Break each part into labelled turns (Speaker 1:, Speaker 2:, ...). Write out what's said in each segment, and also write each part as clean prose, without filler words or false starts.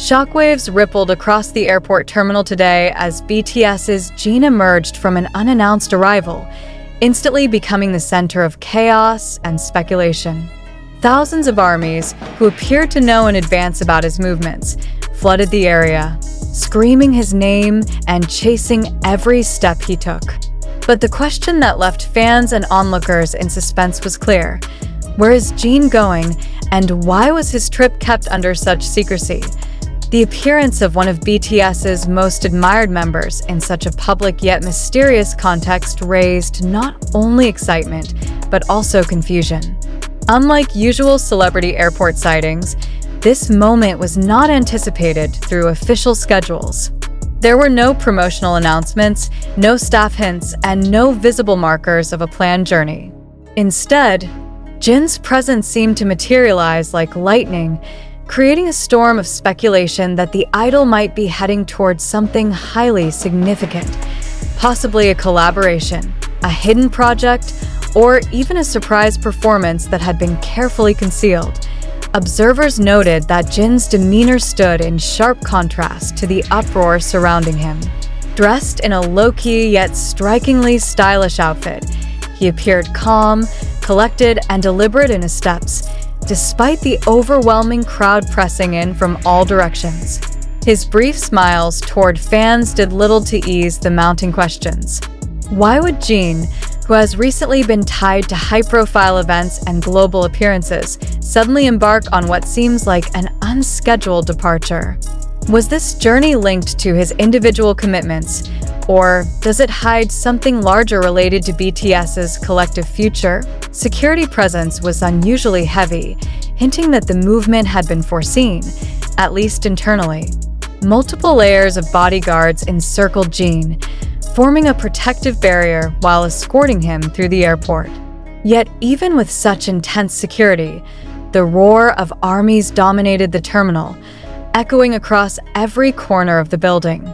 Speaker 1: Shockwaves rippled across the airport terminal today as BTS's Jin emerged from an unannounced arrival, instantly becoming the center of chaos and speculation. Thousands of armies, who appeared to know in advance about his movements, flooded the area, screaming his name and chasing every step he took. But the question that left fans and onlookers in suspense was clear. Where is Jin going, and why was his trip kept under such secrecy? The appearance of one of BTS's most admired members in such a public yet mysterious context raised not only excitement, but also confusion. Unlike usual celebrity airport sightings, this moment was not anticipated through official schedules. There were no promotional announcements, no staff hints, and no visible markers of a planned journey. Instead, Jin's presence seemed to materialize like lightning, creating a storm of speculation that the idol might be heading towards something highly significant, possibly a collaboration, a hidden project, or even a surprise performance that had been carefully concealed. Observers noted that Jin's demeanor stood in sharp contrast to the uproar surrounding him. Dressed in a low-key yet strikingly stylish outfit, he appeared calm, collected, and deliberate in his steps, despite the overwhelming crowd pressing in from all directions. His brief smiles toward fans did little to ease the mounting questions. Why would Jin, who has recently been tied to high-profile events and global appearances, suddenly embark on what seems like an unscheduled departure? Was this journey linked to his individual commitments, or does it hide something larger related to BTS's collective future? Security presence was unusually heavy, hinting that the movement had been foreseen, at least internally. Multiple layers of bodyguards encircled Jin, forming a protective barrier while escorting him through the airport. Yet even with such intense security, the roar of armies dominated the terminal, echoing across every corner of the building.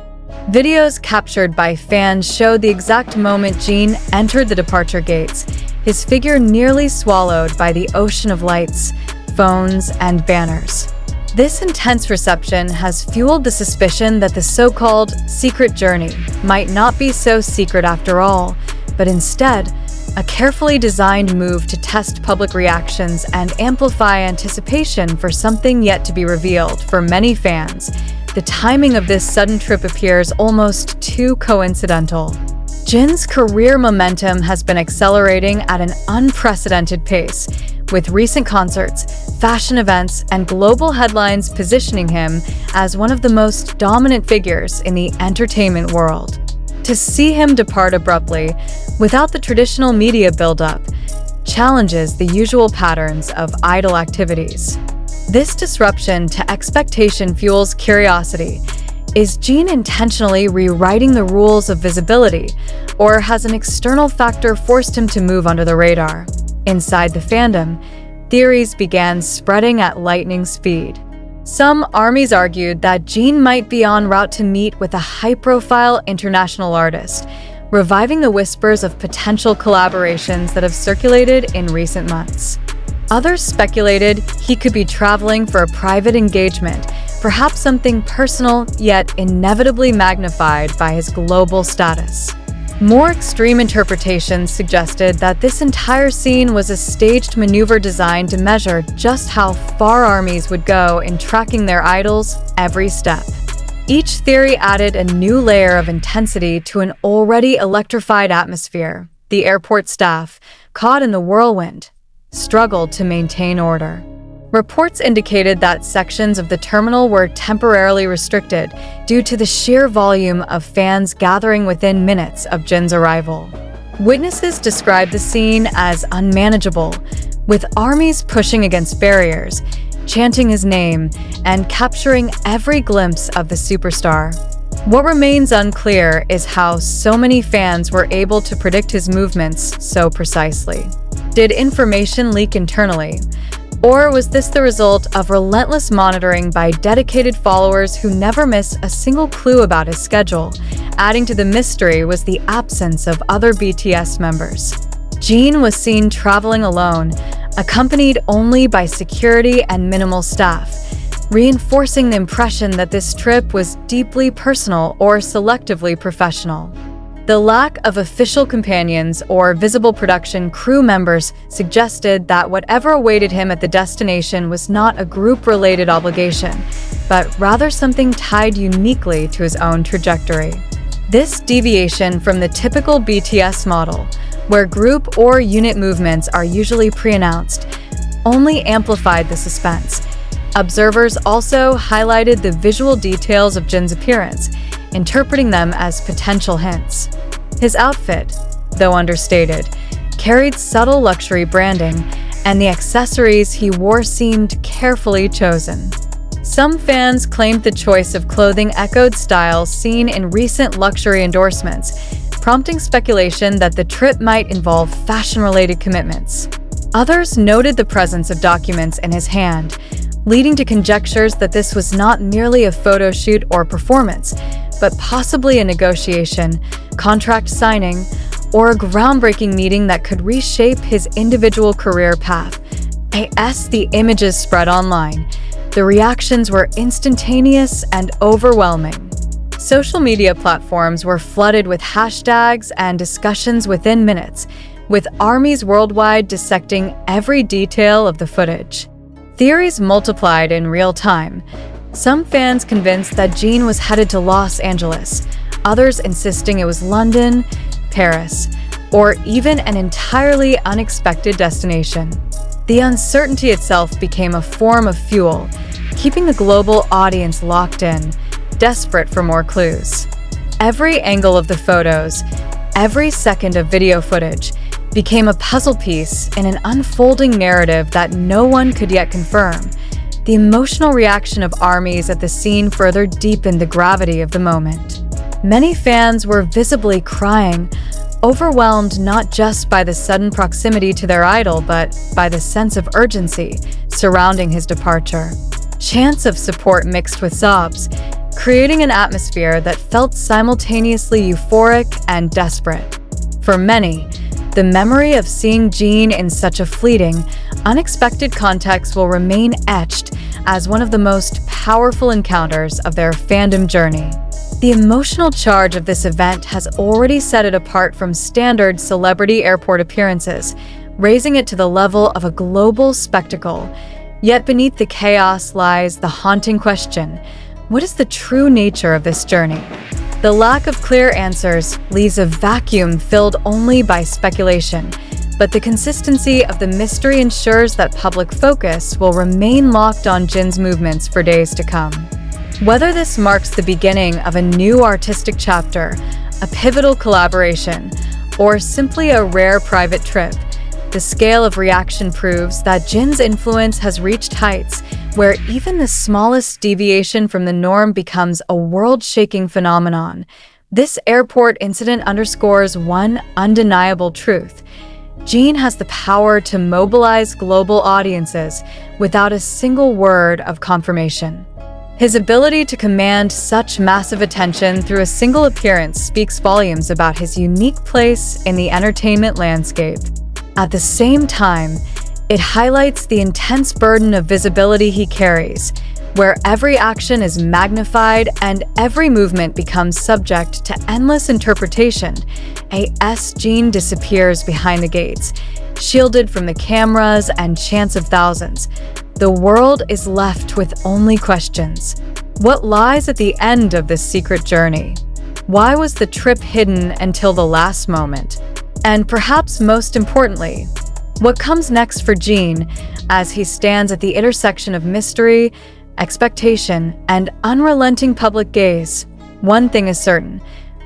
Speaker 1: Videos captured by fans showed the exact moment Jin entered the departure gates, his figure nearly swallowed by the ocean of lights, phones, and banners. This intense reception has fueled the suspicion that the so-called secret journey might not be so secret after all, but instead, a carefully designed move to test public reactions and amplify anticipation for something yet to be revealed. For many fans, the timing of this sudden trip appears almost too coincidental. Jin's career momentum has been accelerating at an unprecedented pace, with recent concerts, fashion events, and global headlines positioning him as one of the most dominant figures in the entertainment world. To see him depart abruptly, without the traditional media buildup, challenges the usual patterns of idol activities. This disruption to expectation fuels curiosity. Is Jin intentionally rewriting the rules of visibility, or has an external factor forced him to move under the radar? Inside the fandom, theories began spreading at lightning speed. Some armies argued that Jin might be en route to meet with a high-profile international artist, reviving the whispers of potential collaborations that have circulated in recent months. Others speculated he could be traveling for a private engagement, perhaps something personal yet inevitably magnified by his global status. More extreme interpretations suggested that this entire scene was a staged maneuver designed to measure just how far armies would go in tracking their idols every step. Each theory added a new layer of intensity to an already electrified atmosphere. The airport staff, caught in the whirlwind, struggled to maintain order. Reports indicated that sections of the terminal were temporarily restricted due to the sheer volume of fans gathering within minutes of Jin's arrival. Witnesses described the scene as unmanageable, with armies pushing against barriers, chanting his name, and capturing every glimpse of the superstar. What remains unclear is how so many fans were able to predict his movements so precisely. Did information leak internally? Or was this the result of relentless monitoring by dedicated followers who never miss a single clue about his schedule? Adding to the mystery was the absence of other BTS members. Jin was seen traveling alone, accompanied only by security and minimal staff, reinforcing the impression that this trip was deeply personal or selectively professional. The lack of official companions or visible production crew members suggested that whatever awaited him at the destination was not a group-related obligation, but rather something tied uniquely to his own trajectory. This deviation from the typical BTS model, where group or unit movements are usually pre-announced, only amplified the suspense. Observers also highlighted the visual details of Jin's appearance, interpreting them as potential hints. His outfit, though understated, carried subtle luxury branding, and the accessories he wore seemed carefully chosen. Some fans claimed the choice of clothing echoed styles seen in recent luxury endorsements, prompting speculation that the trip might involve fashion-related commitments. Others noted the presence of documents in his hand, leading to conjectures that this was not merely a photo shoot or performance, but possibly a negotiation, contract signing, or a groundbreaking meeting that could reshape his individual career path. As the images spread online, the reactions were instantaneous and overwhelming. Social media platforms were flooded with hashtags and discussions within minutes, with armies worldwide dissecting every detail of the footage. Theories multiplied in real time. Some fans convinced that Jin was headed to Los Angeles, others insisting it was London, Paris, or even an entirely unexpected destination. The uncertainty itself became a form of fuel, keeping the global audience locked in, desperate for more clues. Every angle of the photos, every second of video footage, became a puzzle piece in an unfolding narrative that no one could yet confirm. The emotional reaction of armies at the scene further deepened the gravity of the moment. Many fans were visibly crying, overwhelmed not just by the sudden proximity to their idol, but by the sense of urgency surrounding his departure. Chants of support mixed with sobs, creating an atmosphere that felt simultaneously euphoric and desperate. For many, the memory of seeing Jin in such a fleeting, unexpected context will remain etched as one of the most powerful encounters of their fandom journey. The emotional charge of this event has already set it apart from standard celebrity airport appearances, raising it to the level of a global spectacle. Yet beneath the chaos lies the haunting question: what is the true nature of this journey? The lack of clear answers leaves a vacuum filled only by speculation, but the consistency of the mystery ensures that public focus will remain locked on Jin's movements for days to come. Whether this marks the beginning of a new artistic chapter, a pivotal collaboration, or simply a rare private trip, the scale of reaction proves that Jin's influence has reached heights where even the smallest deviation from the norm becomes a world-shaking phenomenon. This airport incident underscores one undeniable truth: Jin has the power to mobilize global audiences without a single word of confirmation. His ability to command such massive attention through a single appearance speaks volumes about his unique place in the entertainment landscape. At the same time, it highlights the intense burden of visibility he carries, where every action is magnified and every movement becomes subject to endless interpretation. Jin disappears behind the gates, shielded from the cameras and chants of thousands. The world is left with only questions. What lies at the end of this secret journey? Why was the trip hidden until the last moment? And perhaps most importantly, what comes next for Jin as he stands at the intersection of mystery, expectation, and unrelenting public gaze? One thing is certain: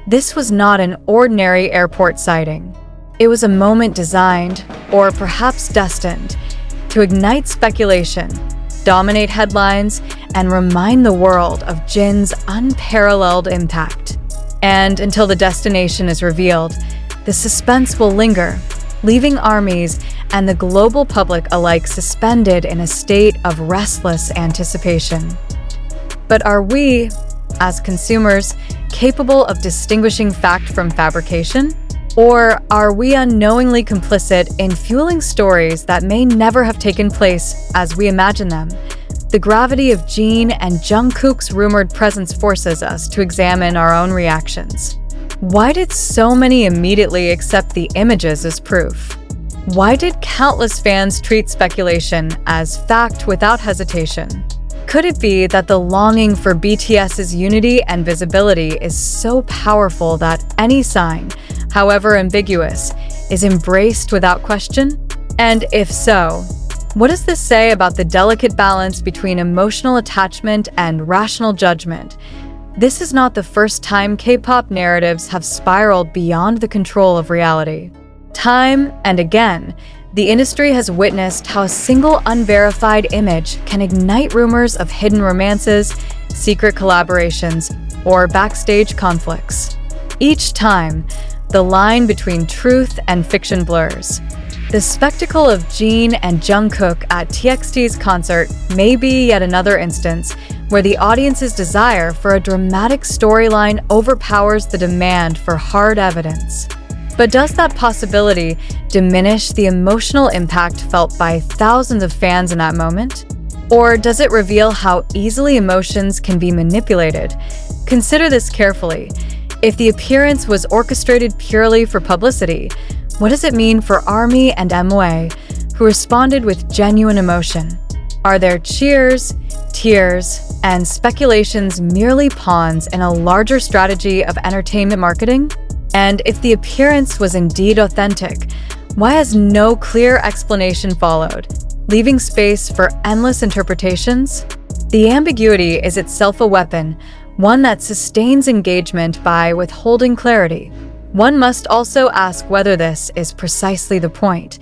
Speaker 1: this was not an ordinary airport sighting. It was a moment designed, or perhaps destined, to ignite speculation, dominate headlines, and remind the world of Jin's unparalleled impact. And until the destination is revealed, the suspense will linger, leaving armies and the global public alike suspended in a state of restless anticipation. But are we, as consumers, capable of distinguishing fact from fabrication? Or are we unknowingly complicit in fueling stories that may never have taken place as we imagine them? the gravity of Jin and Jungkook's rumored presence forces us to examine our own reactions. Why did so many immediately accept the images as proof? Why did countless fans treat speculation as fact without hesitation? Could it be that the longing for BTS's unity and visibility is so powerful that any sign, however ambiguous, is embraced without question? And if so, what does this say about the delicate balance between emotional attachment and rational judgment? This is not the first time K-pop narratives have spiraled beyond the control of reality. Time and again, the industry has witnessed how a single unverified image can ignite rumors of hidden romances, secret collaborations, or backstage conflicts. Each time, the line between truth and fiction blurs. The spectacle of Jin and Jungkook at TXT's concert may be yet another instance where the audience's desire for a dramatic storyline overpowers the demand for hard evidence. But does that possibility diminish the emotional impact felt by thousands of fans in that moment? Or does it reveal how easily emotions can be manipulated? Consider this carefully. If the appearance was orchestrated purely for publicity, what does it mean for ARMY and MOA, who responded with genuine emotion? Are their cheers, tears, and speculations merely pawns in a larger strategy of entertainment marketing? And if the appearance was indeed authentic, why has no clear explanation followed, leaving space for endless interpretations? The ambiguity is itself a weapon, one that sustains engagement by withholding clarity. One must also ask whether this is precisely the point,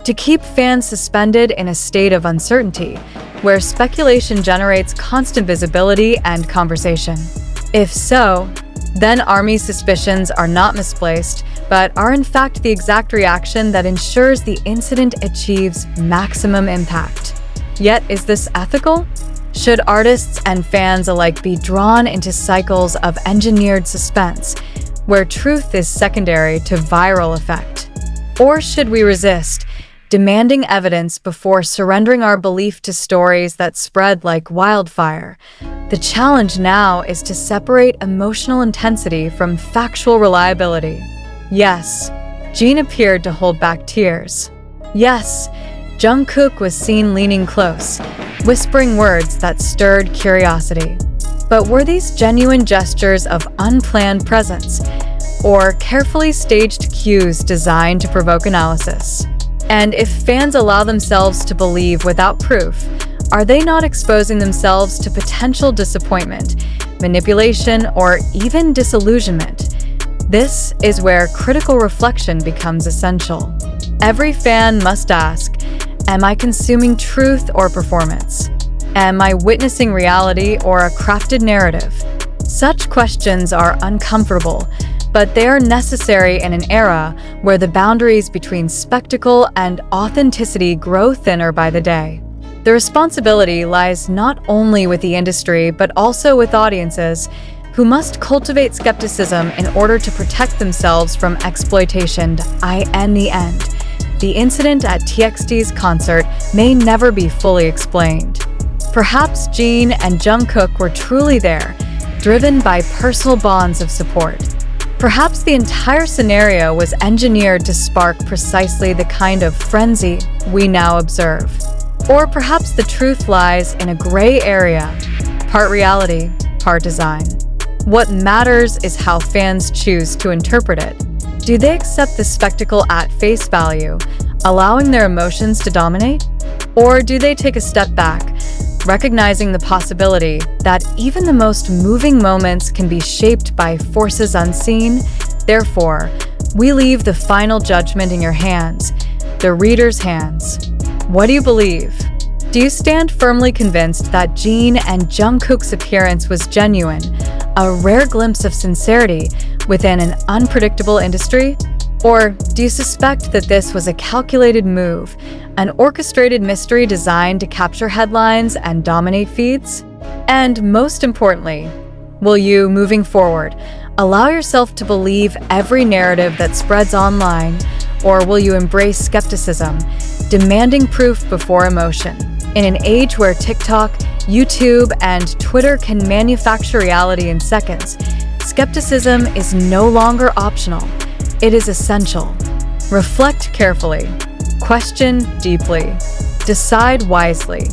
Speaker 1: to keep fans suspended in a state of uncertainty, where speculation generates constant visibility and conversation. If so, then ARMY's suspicions are not misplaced, but are in fact the exact reaction that ensures the incident achieves maximum impact. Yet, is this ethical? Should artists and fans alike be drawn into cycles of engineered suspense, where truth is secondary to viral effect? Or should we resist, demanding evidence before surrendering our belief to stories that spread like wildfire? The challenge now is to separate emotional intensity from factual reliability. Yes, Jin appeared to hold back tears. Yes, Jungkook was seen leaning close, whispering words that stirred curiosity. But were these genuine gestures of unplanned presence, or carefully staged cues designed to provoke analysis? And if fans allow themselves to believe without proof, are they not exposing themselves to potential disappointment, manipulation, or even disillusionment? This is where critical reflection becomes essential. Every fan must ask, am I consuming truth or performance? Am I witnessing reality or a crafted narrative? Such questions are uncomfortable, but they are necessary in an era where the boundaries between spectacle and authenticity grow thinner by the day. The responsibility lies not only with the industry, but also with audiences, who must cultivate skepticism in order to protect themselves from exploitation. In the end, the incident at TXT's concert may never be fully explained. Perhaps Jin and Jungkook were truly there, driven by personal bonds of support. Perhaps the entire scenario was engineered to spark precisely the kind of frenzy we now observe. Or perhaps the truth lies in a gray area, part reality, part design. What matters is how fans choose to interpret it. Do they accept the spectacle at face value, allowing their emotions to dominate? Or do they take a step back, recognizing the possibility that even the most moving moments can be shaped by forces unseen? Therefore, we leave the final judgment in your hands, the reader's hands. What do you believe? Do you stand firmly convinced that Jin and Jungkook's appearance was genuine, a rare glimpse of sincerity within an unpredictable industry? Or do you suspect that this was a calculated move, an orchestrated mystery designed to capture headlines and dominate feeds? And most importantly, will you, moving forward, allow yourself to believe every narrative that spreads online, or will you embrace skepticism, demanding proof before emotion? In an age where TikTok, YouTube, and Twitter can manufacture reality in seconds, skepticism is no longer optional. It is essential. Reflect carefully. Question deeply. Decide wisely.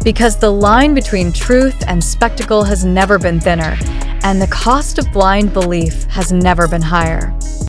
Speaker 1: Because the line between truth and spectacle has never been thinner, and the cost of blind belief has never been higher.